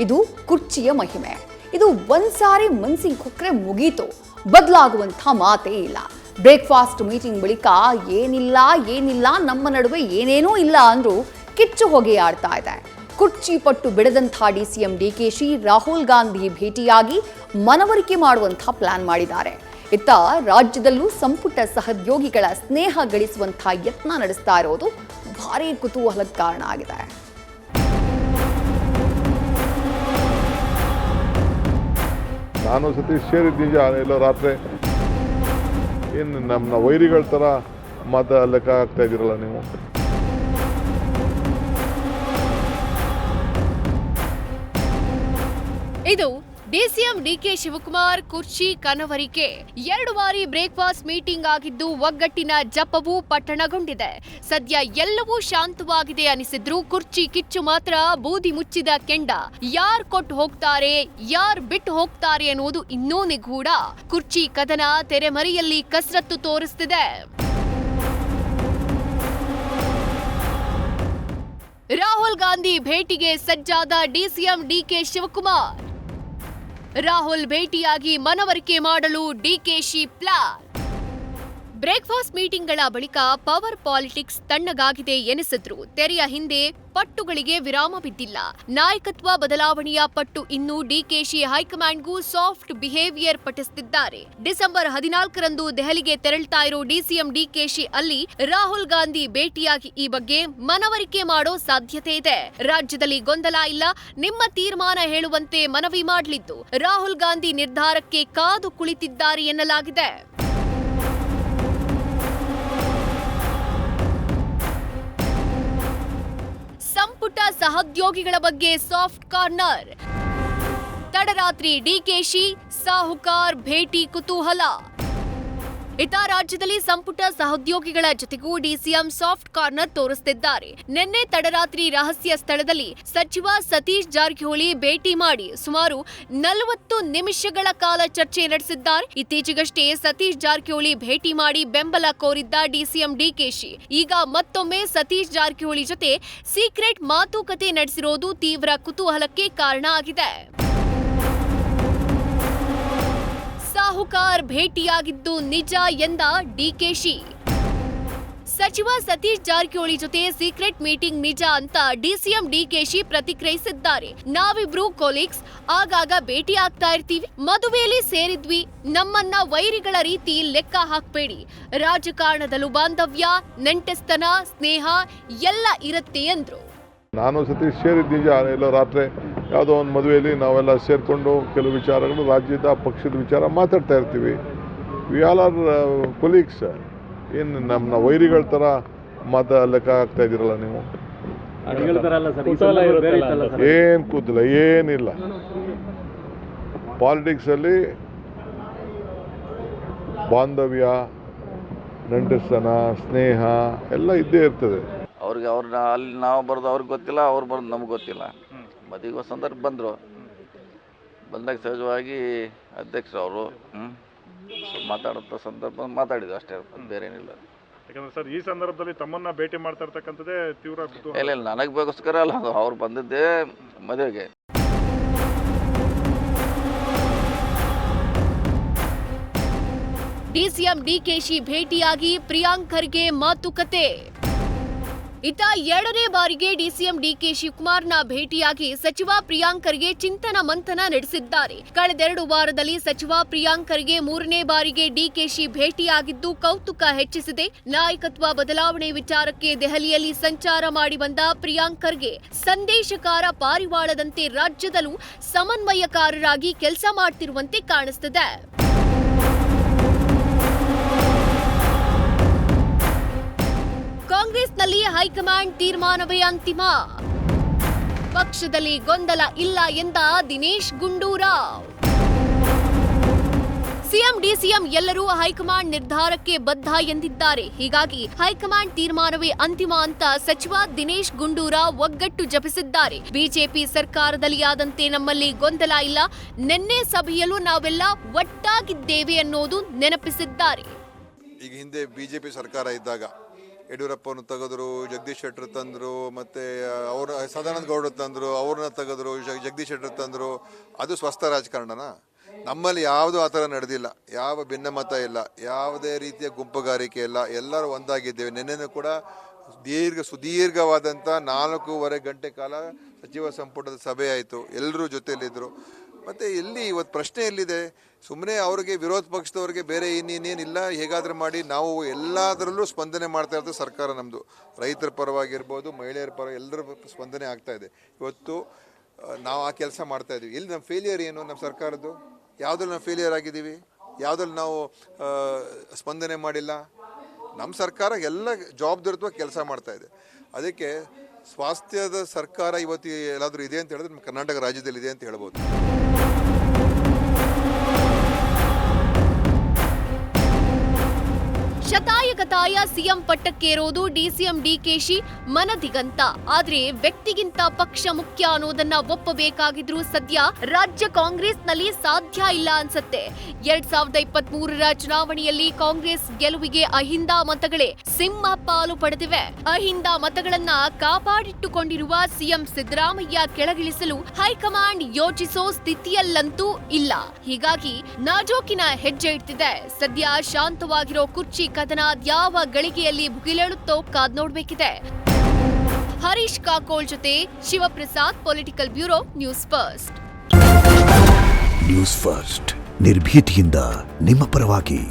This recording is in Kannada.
ಇದು ಕುರ್ಚಿಯ ಮಹಿಮೆ. ಇದು ಒಂದ್ಸಾರಿ ಮನ್ಸಿಗೆ ಹೊಕ್ಕರೆ ಮುಗೀತು, ಬದಲಾಗುವಂಥ ಮಾತೇ ಇಲ್ಲ. ಬ್ರೇಕ್ಫಾಸ್ಟ್ ಮೀಟಿಂಗ್ ಬಳಿಕ ಏನಿಲ್ಲ ನಮ್ಮ ನಡುವೆ ಏನೇನೂ ಇಲ್ಲ ಅಂದ್ರೂ ಕಿಚ್ಚು ಹೊಗೆ ಆಡ್ತಾ ಇದೆ. ಕುರ್ಚಿ ಪಟ್ಟು ಬಿಡದಂಥ ಡಿಸಿಎಂ ಡಿಕೆಶಿ ರಾಹುಲ್ ಗಾಂಧಿ ಭೇಟಿಯಾಗಿ ಮನವರಿಕೆ ಮಾಡುವಂಥ ಪ್ಲಾನ್ ಮಾಡಿದ್ದಾರೆ. ಇತ್ತ ರಾಜ್ಯದಲ್ಲೂ ಸಂಪುಟ ಸಹೋದ್ಯೋಗಿಗಳ ಸ್ನೇಹ ಗಳಿಸುವಂಥ ಯತ್ನ ನಡೆಸ್ತಾ ಇರೋದು ಭಾರೀ ಕುತೂಹಲಕ್ಕೆ ಕಾರಣ ಆಗಿದೆ. ನಾನು ಸತೀಶ್ ಸೇರಿದ್ದೀವಿ ಎಲ್ಲೋ ರಾತ್ರಿ ಏನು ನಮ್ಮ ವೈರಿಗಳ ಥರ ಲೆಕ್ಕ ಆಗ್ತಾ ಇದ್ದೀರಲ್ಲ ನೀವು. ಇದು ಡಿಸಿಎಂ ಡಿಕೆ ಶಿವಕುಮಾರ್ ಕುರ್ಚಿ ಕನವರಿಕೆ. 2 ಬಾರಿ ಬ್ರೇಕ್ಫಾಸ್ಟ್ ಮೀಟಿಂಗ್ ಆಗಿದ್ದು ಒಗ್ಗಟ್ಟಿನ ಜಪವೂ ಪಟ್ಟಣಗೊಂಡಿದೆ. ಸದ್ಯ ಎಲ್ಲವೂ ಶಾಂತವಾಗಿದೆ ಅನಿಸಿದ್ರು ಕುರ್ಚಿ ಕಿಚ್ಚು ಮಾತ್ರ ಬೂದಿ ಮುಚ್ಚಿದ ಕೆಂಡ. ಯಾರ್ ಕೊಟ್ಟು ಹೋಗ್ತಾರೆ, ಯಾರ್ ಬಿಟ್ಟು ಹೋಗ್ತಾರೆ ಅನ್ನೋದು ಇನ್ನೂ ನಿಗೂಢ. ಕುರ್ಚಿ ಕದನ ತೆರೆಮರೆಯಲ್ಲಿ ಕಸರತ್ತು ತೋರಿಸ್ತಿದೆ. ರಾಹುಲ್ ಗಾಂಧಿ ಭೇಟಿಗೆ ಸಜ್ಜಾದ ಡಿಸಿಎಂ ಡಿಕೆ ಶಿವಕುಮಾರ್. ರಾಹುಲ್ ಭೇಟಿಯಾಗಿ ಮನವರಿಕೆ ಮಾಡಲು ಡಿಕೆಶಿ ಪ್ಲಾನ್. ಬ್ರೇಕ್ಫಾಸ್ಟ್ ಮೀಟಿಂಗ್ಗಳ ಬಳಿಕ ಪವರ್ ಪಾಲಿಟಿಕ್ಸ್ ತಣ್ಣಗಾಗಿದೆ ಎನಿಸಿದ್ರು ತೆರೆಯ ಹಿಂದೆ ಪಟ್ಟುಗಳಿಗೆ ವಿರಾಮ ಬಿದ್ದಿಲ್ಲ. ನಾಯಕತ್ವ ಬದಲಾವಣೆಯ ಪಟ್ಟು ಇನ್ನೂ ಡಿಕೆಶಿ ಹೈಕಮಾಂಡ್ಗೂ ಸಾಫ್ಟ್ ಬಿಹೇವಿಯರ್ ಪಠಿಸುತ್ತಿದ್ದಾರೆ. ಡಿಸೆಂಬರ್ 14ರಂದು ದೆಹಲಿಗೆ ತೆರಳ್ತಾ ಇರೋ ಡಿಸಿಎಂ ಡಿಕೆಶಿ ಅಲ್ಲಿ ರಾಹುಲ್ ಗಾಂಧಿ ಭೇಟಿಯಾಗಿ ಈ ಬಗ್ಗೆ ಮನವರಿಕೆ ಮಾಡೋ ಸಾಧ್ಯತೆ ಇದೆ. ರಾಜ್ಯದಲ್ಲಿ ಗೊಂದಲ ಇಲ್ಲ, ನಿಮ್ಮ ತೀರ್ಮಾನ ಹೇಳುವಂತೆ ಮನವಿ ಮಾಡಲಿದ್ದು ರಾಹುಲ್ ಗಾಂಧಿ ನಿರ್ಧಾರಕ್ಕೆ ಕಾದು ಕುಳಿತಿದ್ದಾರೆ ಎನ್ನಲಾಗಿದೆ. ಸಂಪುಟ ಸಹೋದ್ಯೋಗಿಗಳ ಬಗ್ಗೆ ಸಾಫ್ಟ್ ಕಾರ್ನರ್. ತಡರಾತ್ರಿ ಡಿಕೆಶಿ ಸಾಹುಕಾರ್ ಭೇಟಿ ಕುತೂಹಲ. ಇತ ರಾಜ್ಯದಲ್ಲಿ ಸಂಪುಟ ಸಹೋದ್ಯೋಗಿಗಳ ಜೊತೆಗೂ ಡಿಸಿಎಂ ಸಾಫ್ಟ್ ಕಾರ್ನರ್ ತೋರಿಸುತ್ತಿದ್ದಾರೆ. ನಿನ್ನೆ ತಡರಾತ್ರಿ ರಹಸ್ಯ ಸ್ಥಳದಲ್ಲಿ ಸಚಿವ ಸತೀಶ್ ಜಾರಕಿಹೊಳಿ ಭೇಟಿ ಮಾಡಿ ಸುಮಾರು 40 ನಿಮಿಷಗಳ ಕಾಲ ಚರ್ಚೆ ನಡೆಸಿದ್ದಾರೆ. ಇತ್ತೀಚೆಗಷ್ಟೇ ಸತೀಶ್ ಜಾರಕಿಹೊಳಿ ಭೇಟಿ ಮಾಡಿ ಬೆಂಬಲ ಕೋರಿದ್ದ ಡಿಸಿಎಂ ಡಿಕೆಶಿ ಈಗ ಮತ್ತೊಮ್ಮೆ ಸತೀಶ್ ಜಾರಕಿಹೊಳಿ ಜೊತೆ ಸೀಕ್ರೆಟ್ ಮಾತುಕತೆ ನಡೆಸಿರೋದು ತೀವ್ರ ಕುತೂಹಲಕ್ಕೆ ಕಾರಣ ಆಗಿದೆ. ಸಾಹುಕಾರ್ ಭೇಟಿಯಾಗಿದ್ದು ನಿಜ ಎಂದ ಡಿಕೆಶಿ. ಸಚಿವ ಸತೀಶ್ ಜಾರಕಿಹೊಳಿ ಜೊತೆ ಸೀಕ್ರೆಟ್ ಮೀಟಿಂಗ್ ನಿಜ ಅಂತ ಡಿಸಿಎಂ ಡಿಕೆಶಿ ಪ್ರತಿಕ್ರಿಯಿಸಿದ್ದಾರೆ. ನಾವಿಬ್ರು ಕೊಲೀಗ್ಸ್, ಆಗಾಗ ಭೇಟಿ ಆಗ್ತಾ ಇರ್ತೀವಿ, ಮದುವೆಯಲ್ಲಿ ಸೇರಿದ್ವಿ, ನಮ್ಮನ್ನ ವೈರಿಗಳ ರೀತಿ ಲೆಕ್ಕ ಹಾಕ್ಬೇಡಿ. ರಾಜಕಾರಣದಲ್ಲೂ ಬಾಂಧವ್ಯ, ನೆಂಟಸ್ತನ, ಸ್ನೇಹ ಎಲ್ಲ ಇರುತ್ತೆ ಎಂದ್ರು. ನಾನು ಸತೀಶ್ ಸೇರಿದ್ದೀವಿ ಎಲ್ಲೋ ರಾತ್ರಿ ಯಾವುದೋ ಒಂದು ಮದುವೆಯಲ್ಲಿ ನಾವೆಲ್ಲ ಸೇರಿಕೊಂಡು ಕೆಲವು ವಿಚಾರಗಳು ರಾಜ್ಯದ ಪಕ್ಷದ ವಿಚಾರ ಮಾತಾಡ್ತಾ ಇರ್ತೀವಿ. We all are colleagues. ಏನು ನಮ್ಮ ವೈರಿಗಳ ಥರ ಲೆಕ್ಕ ಆಗ್ತಾ ಇದ್ದೀರಲ್ಲ ನೀವು. ಏನು ಕೂತಿಲ್ಲ, ಏನಿಲ್ಲ. ಪಾಲಿಟಿಕ್ಸಲ್ಲಿ ಬಾಂಧವ್ಯ, ನೆಂಟಸ್ತನ, ಸ್ನೇಹ ಎಲ್ಲ ಇದ್ದೇ ಇರ್ತದೆ. ಅವ್ರಿಗೆ ಅಲ್ಲಿ ನಾವು ಬರೋದು ಅವ್ರಿಗೆ ಗೊತ್ತಿಲ್ಲ, ಅವ್ರು ಬರೋದು ನಮ್ಗೆ ಗೊತ್ತಿಲ್ಲ. ಮದುವೆ ಸಂದರ್ಭ ಬಂದಾಗ ಸಹಜವಾಗಿ ಅಧ್ಯಕ್ಷರು ಅವರು ಮಾತಾಡುತ್ತ ಸಂದರ್ಭ ಮಾತಾಡಿದ್ರು ಅಷ್ಟೇ, ಬೇರೆ ಏನಿಲ್ಲ. ಯಾಕಂದ್ರೆ ಸರ್ ಈ ಸಂದರ್ಭದಲ್ಲಿ ತಮ್ಮನ್ನ ಭೇಟಿ ಮಾಡ್ತಾ ಇರ್ತಕ್ಕಂಥದ್ದೇ ತೀವ್ರ ಇಲ್ಲ, ನನಗೆ ಬೇಕೋಸ್ಕರ ಅಲ್ಲ, ಅವ್ರು ಬಂದಿದ್ದೇ ಮದುವೆಗೆ. ಡಿಸಿಎಂ ಡಿಕೆಶಿ ಭೇಟಿಯಾಗಿ ಪ್ರಿಯಾಂಕ್ ಖರ್ಗೆ ಮಾತುಕತೆ. ಇತ್ತ 2ನೇ ಬಾರಿಗೆ ಡಿಸಿಎಂ ಡಿಕೆ ಶಿವಕುಮಾರ್ನ ಭೇಟಿಯಾಗಿ ಸಚಿವ ಪ್ರಿಯಾಂಕ್ ಖರ್ಗೆ ಚಿಂತನ ಮಂಥನ ನಡೆಸಿದ್ದಾರೆ. ಕಳೆದ 2 ವಾರದಲ್ಲಿ ಸಚಿವ ಪ್ರಿಯಾಂಕ್ ಖರ್ಗೆ 3ನೇ ಬಾರಿಗೆ ಡಿಕೆಶಿ ಭೇಟಿಯಾಗಿದ್ದು ಕೌತುಕ ಹೆಚ್ಚಿಸಿದೆ. ನಾಯಕತ್ವ ಬದಲಾವಣೆ ವಿಚಾರಕ್ಕೆ ದೆಹಲಿಯಲ್ಲಿ ಸಂಚಾರ ಮಾಡಿ ಬಂದ ಪ್ರಿಯಾಂಕ್ ಖರ್ಗೆ ಸಂದೇಶಕಾರ ಪಾರಿವಾಳದಂತೆ ರಾಜ್ಯದಲ್ಲೂ ಸಮನ್ವಯಕಾರರಾಗಿ ಕೆಲಸ ಮಾಡ್ತಿರುವಂತೆ ಕಾಣಿಸುತ್ತಿದೆ. ಕಾಂಗ್ರೆಸ್ನಲ್ಲಿ ಹೈಕಮಾಂಡ್ ತೀರ್ಮಾನವೇ ಅಂತಿಮ. ಪಕ್ಷದಲ್ಲಿ ಗೊಂದಲ ಇಲ್ಲ ಎಂದ ದಿನೇಶ್ ಗುಂಡೂರಾವ್. ಸಿಎಂ ಡಿಸಿಎಂ ಎಲ್ಲರೂ ಹೈಕಮಾಂಡ್ ನಿರ್ಧಾರಕ್ಕೆ ಬದ್ಧ ಎಂದಿದ್ದಾರೆ. ಹೀಗಾಗಿ ಹೈಕಮಾಂಡ್ ತೀರ್ಮಾನವೇ ಅಂತಿಮ ಅಂತ ಸಚಿವ ದಿನೇಶ್ ಗುಂಡೂರಾವ್ ಒಗ್ಗಟ್ಟು ಜಪಿಸಿದ್ದಾರೆ. ಬಿಜೆಪಿ ಸರ್ಕಾರದಲ್ಲಿ ಆದಂತೆ ನಮ್ಮಲ್ಲಿ ಗೊಂದಲ ಇಲ್ಲ, ನಿನ್ನೆ ಸಭೆಯಲ್ಲೂ ನಾವೆಲ್ಲ ಒಟ್ಟಾಗಿದ್ದೇವೆ ಅನ್ನೋದು ನೆನಪಿಸಿದ್ದಾರೆ. ಈಗ ಹಿಂದೆ ಬಿಜೆಪಿ ಸರ್ಕಾರ ಇದ್ದಾಗ ಯಡಿಯೂರಪ್ಪನ ತೆಗೆದ್ರು, ಜಗದೀಶ್ ಶೆಟ್ಟರ್ ತಂದರು, ಮತ್ತು ಅವ್ರ ಸದಾನಂದ ಗೌಡರು ತಂದರು, ಅವ್ರನ್ನ ತೆಗೆದ್ರು, ಜಗದೀಶ್ ಶೆಟ್ಟರ್ ತಂದರು. ಅದು ಸ್ವಸ್ಥ ರಾಜಕಾರಣನ? ನಮ್ಮಲ್ಲಿ ಯಾವುದೂ ಆ ಥರ ನಡೆದಿಲ್ಲ. ಯಾವ ಭಿನ್ನಮತ ಇಲ್ಲ, ಯಾವುದೇ ರೀತಿಯ ಗುಂಪುಗಾರಿಕೆ ಇಲ್ಲ. ಎಲ್ಲರೂ ಒಂದಾಗಿದ್ದೇವೆ. ನಿನ್ನೆನೂ ಕೂಡ ಸುದೀರ್ಘವಾದಂಥ 4.5 ಗಂಟೆ ಕಾಲ ಸಚಿವ ಸಂಪುಟದ ಸಭೆ ಆಯಿತು. ಎಲ್ಲರೂ ಜೊತೆಯಲ್ಲಿದ್ದರು. ಮತ್ತು ಎಲ್ಲಿ ಇವತ್ತು ಪ್ರಶ್ನೆ ಎಲ್ಲಿದೆ? ಸುಮ್ಮನೆ ಅವ್ರಿಗೆ ವಿರೋಧ ಪಕ್ಷದವ್ರಿಗೆ ಬೇರೆ ಇನ್ನೇನಿಲ್ಲ, ಹೇಗಾದರೂ ಮಾಡಿ ನಾವು ಎಲ್ಲದರಲ್ಲೂ ಸ್ಪಂದನೆ ಮಾಡ್ತಾ ಇರೋದು ಸರ್ಕಾರ ನಮ್ಮದು. ರೈತರ ಪರವಾಗಿರ್ಬೋದು, ಮಹಿಳೆಯರ ಪರ ಎಲ್ಲರ ಸ್ಪಂದನೆ ಆಗ್ತಾ ಇದೆ. ಇವತ್ತು ನಾವು ಆ ಕೆಲಸ ಮಾಡ್ತಾ ಇದ್ದೀವಿ. ಇಲ್ಲಿ ನಮ್ಮ ಫೇಲಿಯರ್ ಏನು? ನಮ್ಮ ಸರ್ಕಾರದ್ದು ಯಾವುದ್ರಲ್ಲಿ ನಾವು ಫೇಲಿಯರ್ ಆಗಿದ್ದೀವಿ? ಯಾವುದ್ರಲ್ಲಿ ನಾವು ಸ್ಪಂದನೆ ಮಾಡಿಲ್ಲ? ನಮ್ಮ ಸರ್ಕಾರ ಎಲ್ಲ ಜವಾಬ್ದಾರಿತ್ವ ಕೆಲಸ ಮಾಡ್ತಾ ಇದೆ. ಅದಕ್ಕೆ ಸ್ವಾಸ್ಥ್ಯದ ಸರ್ಕಾರ ಇವತ್ತು ಎಲ್ಲಾದರೂ ಇದೆ ಅಂತ ಹೇಳಿದ್ರೆ ನಮ್ಮ ಕರ್ನಾಟಕ ರಾಜ್ಯದಲ್ಲಿ ಇದೆ ಅಂತ ಹೇಳ್ಬೋದು. ಶತಾಯಗತಾಯ ಸಿಎಂ ಪಟ್ಟಕ್ಕೇರೋದು ಡಿಸಿಎಂ ಡಿಕೆಶಿ ಮನದಿಗಂತ. ಆದ್ರೆ ವ್ಯಕ್ತಿಗಿಂತ ಪಕ್ಷ ಮುಖ್ಯ ಅನ್ನೋದನ್ನ ಒಪ್ಪಬೇಕಾಗಿದ್ರು ಸದ್ಯ ರಾಜ್ಯ ಕಾಂಗ್ರೆಸ್ನಲ್ಲಿ ಸಾಧ್ಯ ಇಲ್ಲ ಅನ್ಸತ್ತೆ. 2023ರ ಚುನಾವಣೆಯಲ್ಲಿ ಕಾಂಗ್ರೆಸ್ ಗೆಲುವಿಗೆ ಅಹಿಂದ ಮತಗಳೇ ಸಿಂಹ ಪಾಲು ಪಡೆದಿವೆ. ಅಹಿಂದ ಮತಗಳನ್ನ ಕಾಪಾಡಿಟ್ಟುಕೊಂಡಿರುವ ಸಿಎಂ ಸಿದ್ದರಾಮಯ್ಯ ಕೆಳಗಿಳಿಸಲು ಹೈಕಮಾಂಡ್ ಯೋಚಿಸೋ ಸ್ಥಿತಿಯಲ್ಲಂತೂ ಇಲ್ಲ. ಹೀಗಾಗಿ ನಾಜೂಕಿನ ಹೆಜ್ಜೆ ಇಡ್ತಿದೆ. ಸದ್ಯ ಶಾಂತವಾಗಿರೋ ಕುರ್ಚಿ ಕದನ ಯಾವ ಗಳಿಗೆಯಲ್ಲಿ ಭುಗಿಲೇಳುತ್ತೋ ಕಾದ್ ನೋಡ್ಬೇಕಿದೆ. ಹರೀಶ್ ಕಾಕೋಳ್ ಜೊತೆ Shivaprasad, political bureau, news first. News first ನಿರ್ಭೀತಿಯಿಂದ ನಿಮ್ಮ ಪರವಾಗಿ.